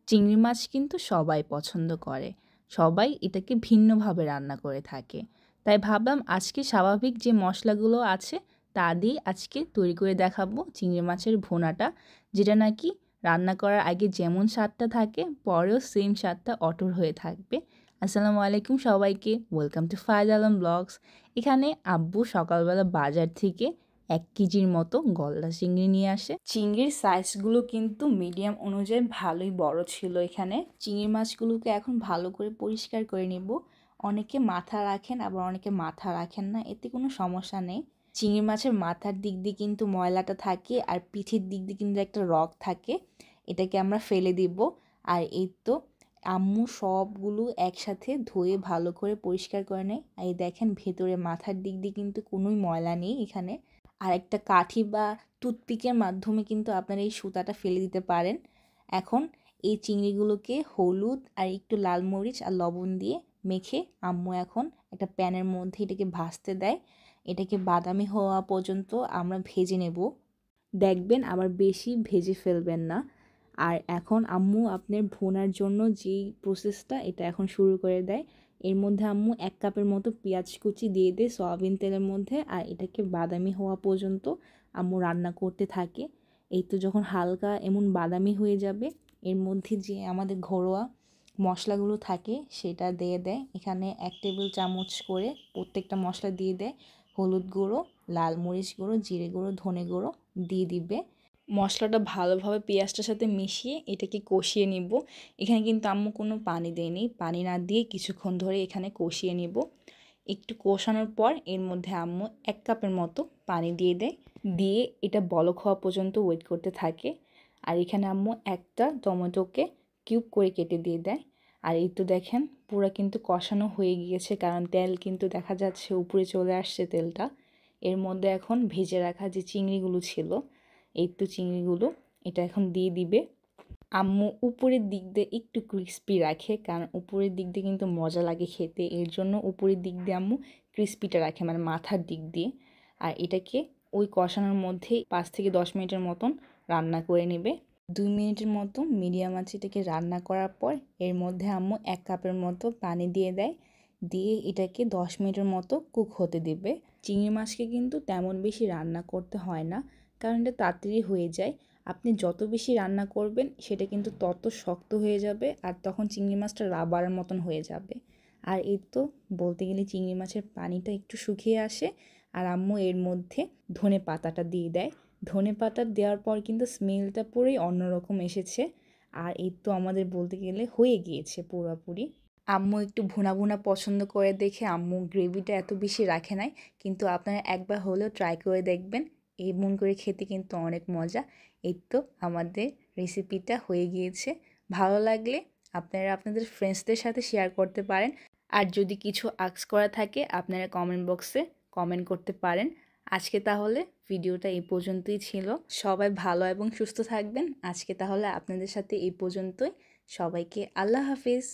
চিংড়ি মাছ কিন্তু সবাই পছন্দ করে, সবাই এটাকে ভিন্নভাবে রান্না করে থাকে। তাই ভাবলাম আজকে স্বাভাবিক যে মশলাগুলো আছে তা দিয়ে আজকে তৈরি করে দেখাবো চিংড়ি মাছের ভুনাটা, যেটা নাকি রান্না করার আগে যেমন স্বাদটা থাকে পরেও সেম স্বাদটা অটুট হয়ে থাকবে। আসসালামু আলাইকুম সবাইকে, welcome to Faiz Alam blogs. এখানে আব্বু সকালবেলা বাজার থেকে 1 কেজির মতো গলদা চিংড়ি নিয়ে আসে। চিংড়ির সাইজগুলো কিন্তু মিডিয়াম অনুযায়ী ভালোই বড় ছিল। এখানে চিংড়ি মাছগুলোকে এখন ভালো করে পরিষ্কার করে নিব। অনেকে মাথা রাখেন, আবার অনেকে মাথা রাখেন না, এতে কোনো সমস্যা নেই। চিংড়ি মাছের মাথার দিক দিয়ে কিন্তু ময়লাটা থাকে, আর পিঠের দিক দিয়ে কিন্তু একটা রগ থাকে, এটাকে আমরা ফেলে দিব। আর এই তো আম্মু সবগুলো একসাথে ধুয়ে ভালো করে পরিষ্কার করে নেয়। এই দেখেন ভেতরে মাথার দিক দিয়ে কিন্তু কোনোই ময়লা নেই এখানে। আর একটা কাঠি বা টুথপিকের মাধ্যমে কিন্তু আপনারা এই সুতাটা ফেলে দিতে পারেন। এখন এই চিংড়িগুলোকে হলুদ আর একটু লাল মরিচ আর লবণ দিয়ে মেখে আম্মু এখন একটা প্যানের মধ্যে এটাকে ভাজতে দেয়। এটাকে বাদামি হওয়া পর্যন্ত আমরা ভেজে নেব। দেখবেন আবার বেশি ভেজে ফেলবেন না। আর এখন আম্মু আপনার ভুনার জন্য যেই প্রসেসটা এটা এখন শুরু করে দেয়। এর মধ্যে আম্মু 1 কাপের মতো পেঁয়াজ কুচি দিয়ে দেয় সয়াবিন তেলের মধ্যে, আর এটাকে বাদামি হওয়া পর্যন্ত আম্মু রান্না করতে থাকে। এই তো যখন হালকা এমন বাদামি হয়ে যাবে, এর মধ্যে যে আমাদের ঘরোয়া মশলাগুলো থাকে সেটা দিয়ে দেয়। এখানে 1 টেবিল চামচ করে প্রত্যেকটা মশলা দিয়ে দেয়। হলুদ গুঁড়ো, লাল মরিচ গুঁড়ো, জিরে গুঁড়ো, ধনে গুঁড়ো দিয়ে দিবে। মশলাটা ভালোভাবে পেঁয়াজটার সাথে মিশিয়ে এটাকে কষিয়ে নিব। এখানে কিন্তু আম্মু কোনো পানি দেয়নি, পানি না দিয়ে কিছুক্ষণ ধরে এখানে কষিয়ে নিব। একটু কষানোর পর এর মধ্যে আম্মু 1 কাপের মতো পানি দিয়ে দেয়, দিয়ে এটা বলক হওয়া পর্যন্ত ওয়েট করতে থাকে। আর এখানে আম্মু একটা টমেটোকে কিউব করে কেটে দিয়ে দেয়। আর এই তো দেখেন পুরো কিন্তু কষানো হয়ে গিয়েছে, কারণ তেল কিন্তু দেখা যাচ্ছে উপরে চলে আসছে তেলটা। এর মধ্যে এখন ভেজে রাখা যে চিংড়িগুলো ছিল, এই তো চিংড়িগুলো এটা এখন দিয়ে দিবে। আম্মু উপরের দিক দিয়ে একটু ক্রিস্পি রাখে, কারণ উপরের দিক দিয়ে কিন্তু মজা লাগে খেতে, এর জন্য উপরের দিক দিয়ে আম্মু ক্রিস্পিটা রাখে, মানে মাথার দিক দিয়ে। আর এটাকে ওই কষানোর মধ্যেই 5 থেকে 10 মিনিটের মতন রান্না করে নেবে। 2 মিনিটের মতো মিডিয়াম আঁচে এটাকে রান্না করার পর এর মধ্যে আম্মু 1 কাপের মতো পানি দিয়ে দেয়, দিয়ে এটাকে 10 মিনিটের মতো কুক হতে দেবে। চিংড়ি মাছকে কিন্তু তেমন বেশি রান্না করতে হয় না, কারণ এটা তাড়াতাড়ি হয়ে যায়। আপনি যত বেশি রান্না করবেন সেটা কিন্তু তত শক্ত হয়ে যাবে, আর তখন চিংড়ি মাছটা রাবারের মতন হয়ে যাবে। আর এই তো বলতে গেলে চিংড়ি মাছের পানিটা একটু শুকিয়ে আসে, আর আম্মু এর মধ্যে ধনে পাতাটা দিয়ে দেয়। ধনে পাতা দেওয়ার পর কিন্তু স্মেলটা পুরোই অন্যরকম এসেছে। আর এই তো আমাদের বলতে গেলে হয়ে গিয়েছে পুরোপুরি। আম্মু একটু ভুনা ভুনা পছন্দ করে দেখে আম্মু গ্রেভিটা এত বেশি রাখে নাই, কিন্তু আপনারা একবার হলেও ট্রাই করে দেখবেন, এমন করে খেতে কিন্তু অনেক মজা। এই তো আমাদের রেসিপিটা হয়ে গিয়েছে। ভালো লাগলে আপনারা আপনাদের ফ্রেন্ডসদের সাথে শেয়ার করতে পারেন। আর যদি কিছু আস্ক করা থাকে আপনারা কমেন্ট বক্সে কমেন্ট করতে পারেন। আজকে তাহলে ভিডিওটা এই পর্যন্তই ছিল। সবাই ভালো এবং সুস্থ থাকবেন। আজকে তাহলে আপনাদের সাথে এই পর্যন্তই। সবাইকে আল্লাহ হাফিজ।